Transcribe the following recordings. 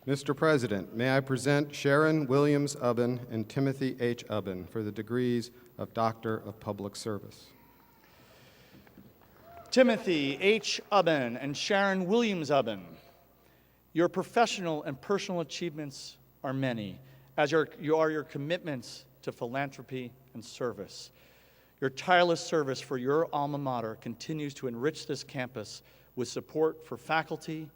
Mr. President, may I present Sharon Williams Ubben and Timothy H. Ubben for the degrees of Doctor of Public Service. Timothy H. Ubben and Sharon Williams Ubben, your professional and personal achievements are many, as are your commitments to philanthropy and service. Your tireless service for your alma mater continues to enrich this campus with support for faculty,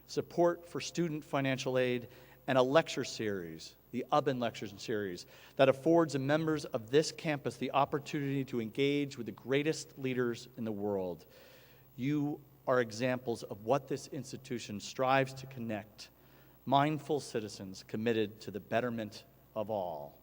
support for student financial aid, and a lecture series, the Ubben Lecture Series, that affords the members of this campus the opportunity to engage with the greatest leaders in the world. You are examples of what this institution strives to connect, mindful citizens committed to the betterment of all.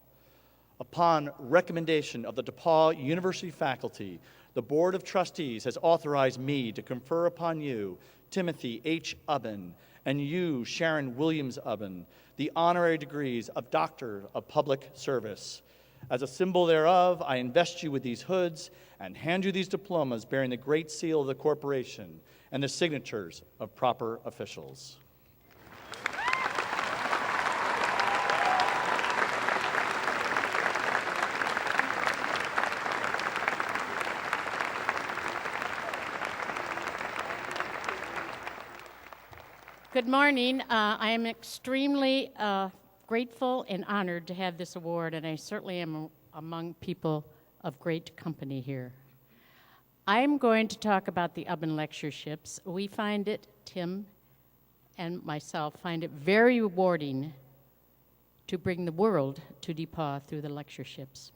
Upon recommendation of the DePauw University faculty, the Board of Trustees has authorized me to confer upon you, Timothy H. Ubben, and you, Sharon Williams Ubben, the honorary degrees of Doctor of Public Service. As a symbol thereof, I invest you with these hoods and hand you these diplomas bearing the great seal of the corporation and the signatures of proper officials. Good morning. I am extremely grateful and honored to have this award, and I certainly am among people of great company here. I'm going to talk about the Ubben Lectureships. We find it, Tim and myself, find it very rewarding to bring the world to DePauw through the lectureships.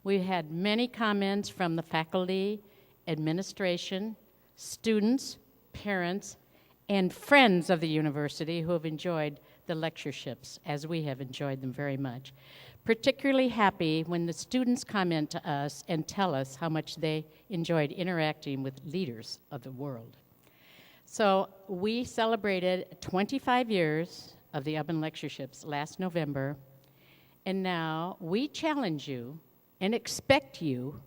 We had many comments from the faculty, administration, students, parents, and friends of the university who have enjoyed the lectureships, as we have enjoyed them very much. Particularly happy when the students comment to us and tell us how much they enjoyed interacting with leaders of the world. So we celebrated 25 years of the Ubben Lectureships last November, and now we challenge you and expect you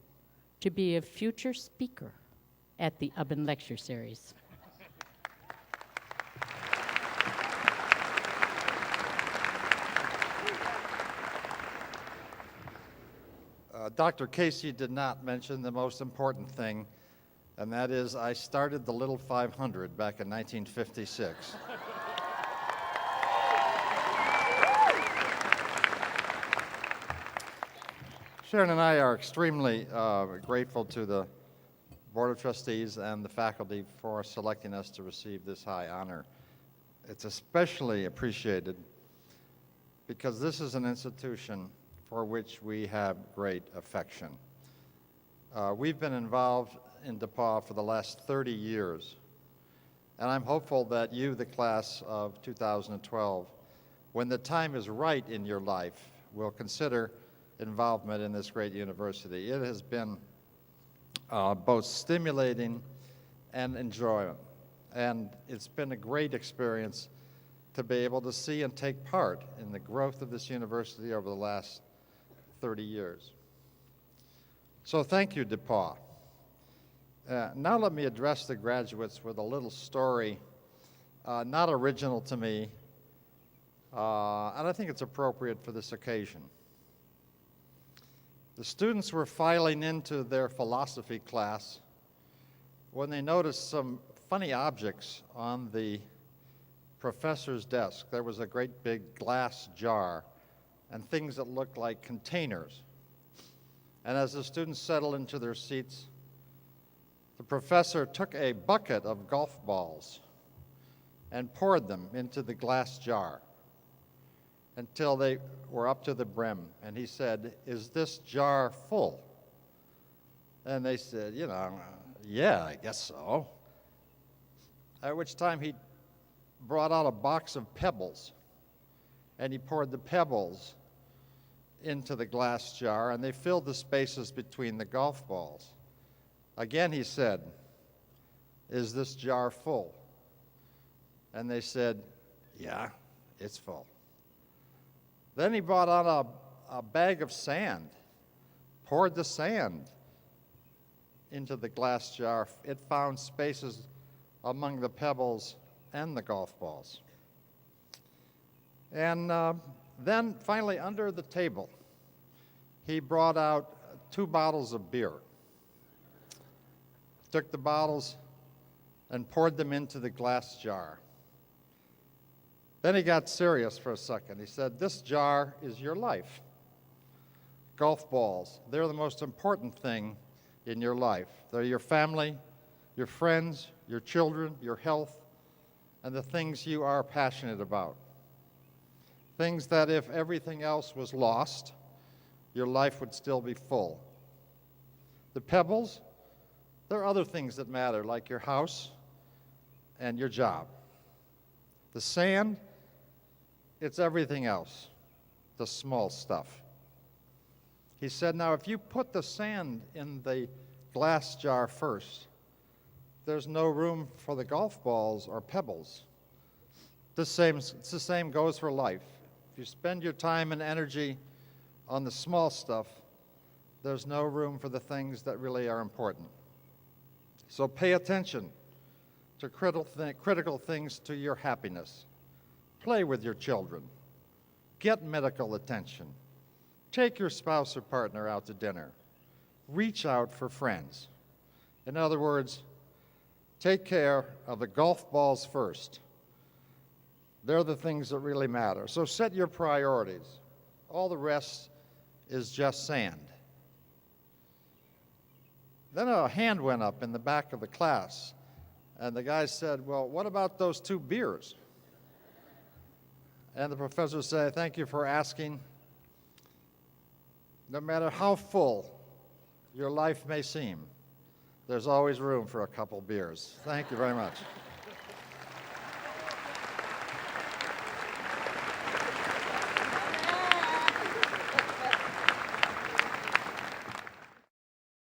to be a future speaker at the Ubben Lecture Series. Dr. Casey did not mention the most important thing, and that is I started the Little 500 back in 1956. Sharon and I are extremely grateful to the Board of Trustees and the faculty for selecting us to receive this high honor. It's especially appreciated because this is an institution for which we have great affection. We've been involved in DePauw for the last 30 years, and I'm hopeful that you, the class of 2012, when the time is right in your life, will consider involvement in this great university. It has been both stimulating and enjoyable, and it's been a great experience to be able to see and take part in the growth of this university over the last 30 years. So thank you, DePauw. Now let me address the graduates with a little story, not original to me, and I think it's appropriate for this occasion. The students were filing into their philosophy class when they noticed some funny objects on the professor's desk. There was a great big glass jar and things that looked like containers. And as the students settled into their seats, the professor took a bucket of golf balls and poured them into the glass jar until they were up to the brim. And he said, "Is this jar full?" And they said, "Yeah, I guess so." At which time he brought out a box of pebbles, and he poured the pebbles into the glass jar, and they filled the spaces between the golf balls. Again he said, "Is this jar full?" And they said, "Yeah, it's full." Then he brought out a bag of sand, poured the sand into the glass jar. It found spaces among the pebbles and the golf balls. And then finally, under the table, he brought out 2 bottles of beer. Took the bottles and poured them into the glass jar. Then he got serious for a second. He said, "This jar is your life. Golf balls, they're the most important thing in your life. They're your family, your friends, your children, your health, and the things you are passionate about. Things that if everything else was lost, your life would still be full. The pebbles, there are other things that matter, like your house and your job. The sand, it's everything else, the small stuff." He said, "Now, if you put the sand in the glass jar first, there's no room for the golf balls or pebbles. It's the same goes for life. If you spend your time and energy on the small stuff, there's no room for the things that really are important. So pay attention to critical things to your happiness. Play with your children. Get medical attention. Take your spouse or partner out to dinner. Reach out for friends. In other words, take care of the golf balls first. They're the things that really matter. So set your priorities. All the rest is just sand." Then a hand went up in the back of the class, and the guy said, "Well, what about those 2 beers?" And the professor said, "Thank you for asking. No matter how full your life may seem, there's always room for a couple beers." Thank you very much.